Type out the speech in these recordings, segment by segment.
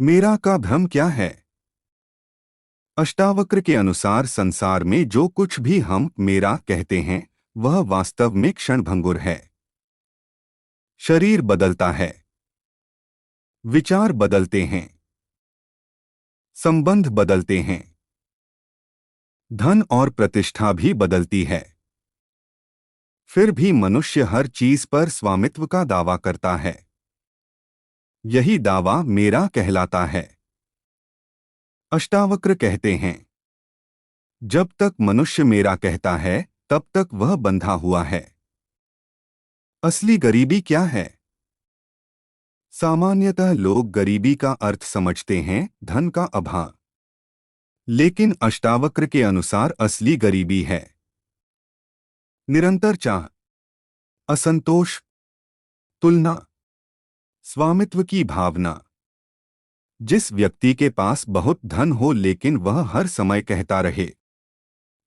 मेरा का भ्रम क्या है? अष्टावक्र के अनुसार संसार में जो कुछ भी हम मेरा कहते हैं वह वास्तव में क्षणभंगुर है। शरीर बदलता है, विचार बदलते हैं, संबंध बदलते हैं, धन और प्रतिष्ठा भी बदलती है। फिर भी मनुष्य हर चीज पर स्वामित्व का दावा करता है। यही दावा मेरा कहलाता है। अष्टावक्र कहते हैं, जब तक मनुष्य मेरा कहता है तब तक वह बंधा हुआ है। असली गरीबी क्या है? सामान्यतः लोग गरीबी का अर्थ समझते हैं धन का अभाव। लेकिन अष्टावक्र के अनुसार असली गरीबी है निरंतर चाह, असंतोष, तुलना, स्वामित्व की भावना। जिस व्यक्ति के पास बहुत धन हो लेकिन वह हर समय कहता रहे,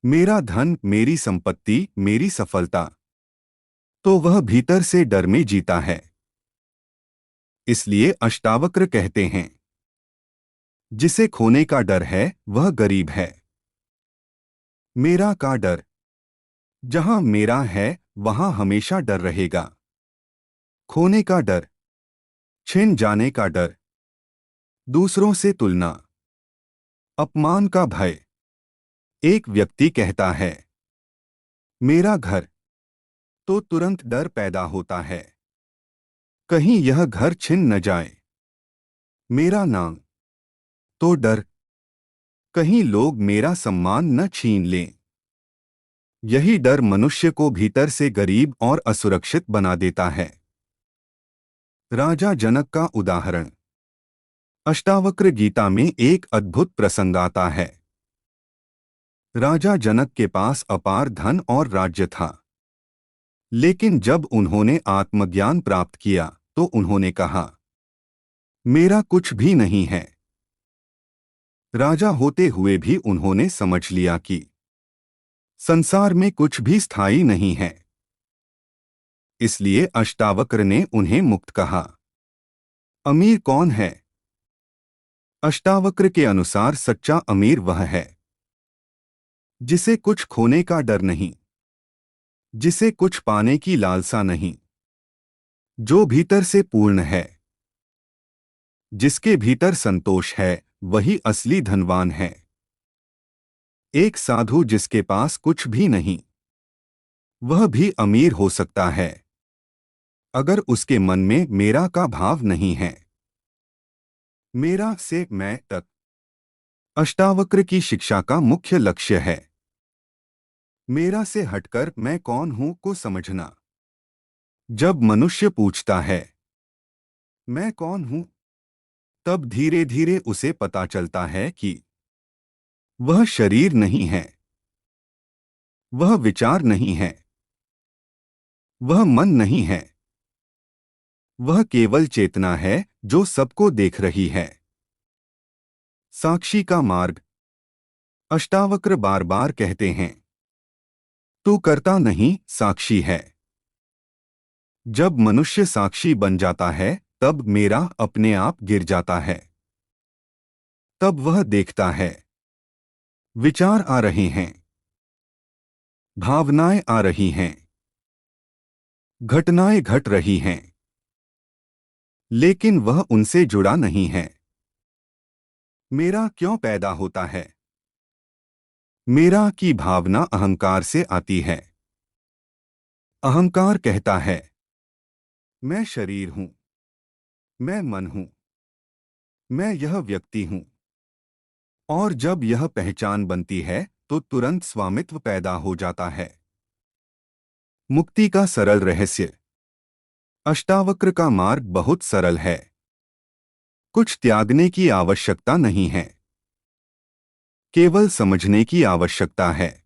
मेरा धन, मेरी संपत्ति, मेरी सफलता, तो वह भीतर से डर में जीता है। इसलिए अष्टावक्र कहते हैं, जिसे खोने का डर है वह गरीब है। मेरा का डर, जहां मेरा है वहां हमेशा डर रहेगा। खोने का डर, छिन जाने का डर, दूसरों से तुलना, अपमान का भय। एक व्यक्ति कहता है, मेरा घर, तो तुरंत डर पैदा होता है, कहीं यह घर छिन न जाए। मेरा नाम, तो डर, कहीं लोग मेरा सम्मान न छीन लें। यही डर मनुष्य को भीतर से गरीब और असुरक्षित बना देता है। राजा जनक का उदाहरण। अष्टावक्र गीता में एक अद्भुत प्रसंग आता है। राजा जनक के पास अपार धन और राज्य था। लेकिन जब उन्होंने आत्मज्ञान प्राप्त किया तो उन्होंने कहा, मेरा कुछ भी नहीं है। राजा होते हुए भी उन्होंने समझ लिया कि संसार में कुछ भी स्थायी नहीं है। इसलिए अष्टावक्र ने उन्हें मुक्त कहा। अमीर कौन है? अष्टावक्र के अनुसार सच्चा अमीर वह है जिसे कुछ खोने का डर नहीं, जिसे कुछ पाने की लालसा नहीं, जो भीतर से पूर्ण है। जिसके भीतर संतोष है वही असली धनवान है। एक साधु जिसके पास कुछ भी नहीं, वह भी अमीर हो सकता है अगर उसके मन में मेरा का भाव नहीं है। मेरा से मैं तक अष्टावक्र की शिक्षा का मुख्य लक्ष्य है। मेरा से हटकर मैं कौन हूं को समझना। जब मनुष्य पूछता है, मैं कौन हूं, तब धीरे धीरे उसे पता चलता है कि वह शरीर नहीं है, वह विचार नहीं है, वह मन नहीं है, वह केवल चेतना है जो सबको देख रही है। साक्षी का मार्ग। अष्टावक्र बार बार कहते हैं, तू करता नहीं, साक्षी है। जब मनुष्य साक्षी बन जाता है तब मेरा अपने आप गिर जाता है। तब वह देखता है, विचार आ रहे हैं, भावनाएं आ रही हैं, घटनाएं घट रही हैं, लेकिन वह उनसे जुड़ा नहीं है। मेरा क्यों पैदा होता है? मेरा की भावना अहंकार से आती है। अहंकार कहता है, मैं शरीर हूं, मैं मन हूं, मैं यह व्यक्ति हूं। और जब यह पहचान बनती है तो तुरंत स्वामित्व पैदा हो जाता है। मुक्ति का सरल रहस्य। अष्टावक्र का मार्ग बहुत सरल है। कुछ त्यागने की आवश्यकता नहीं है, केवल समझने की आवश्यकता है।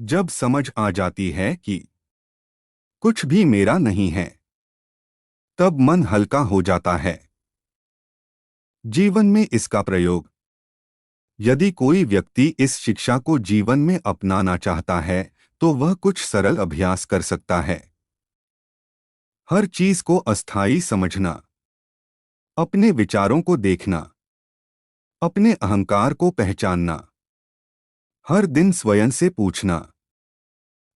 जब समझ आ जाती है कि कुछ भी मेरा नहीं है, तब मन हल्का हो जाता है। जीवन में इसका प्रयोग। यदि कोई व्यक्ति इस शिक्षा को जीवन में अपनाना चाहता है तो वह कुछ सरल अभ्यास कर सकता है। हर चीज को अस्थायी समझना। अपने विचारों को देखना, अपने अहंकार को पहचानना, हर दिन स्वयं से पूछना,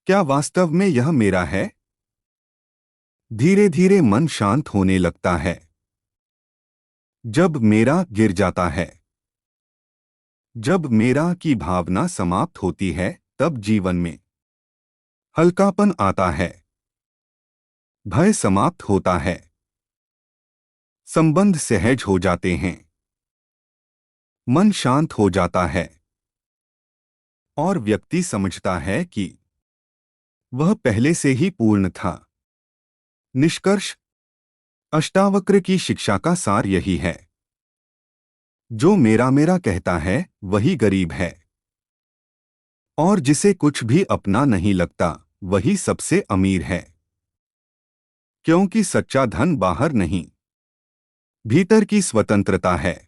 क्या वास्तव में यह मेरा है? धीरे धीरे मन शांत होने लगता है। जब मेरा गिर जाता है, जब मेरा की भावना समाप्त होती है, तब जीवन में हल्कापन आता है, भय समाप्त होता है, संबंध सहज हो जाते हैं, मन शांत हो जाता है और व्यक्ति समझता है कि वह पहले से ही पूर्ण था। निष्कर्ष, अष्टावक्र की शिक्षा का सार यही है, जो मेरा मेरा कहता है वही गरीब है, और जिसे कुछ भी अपना नहीं लगता वही सबसे अमीर है। क्योंकि सच्चा धन बाहर नहीं, भीतर की स्वतंत्रता है।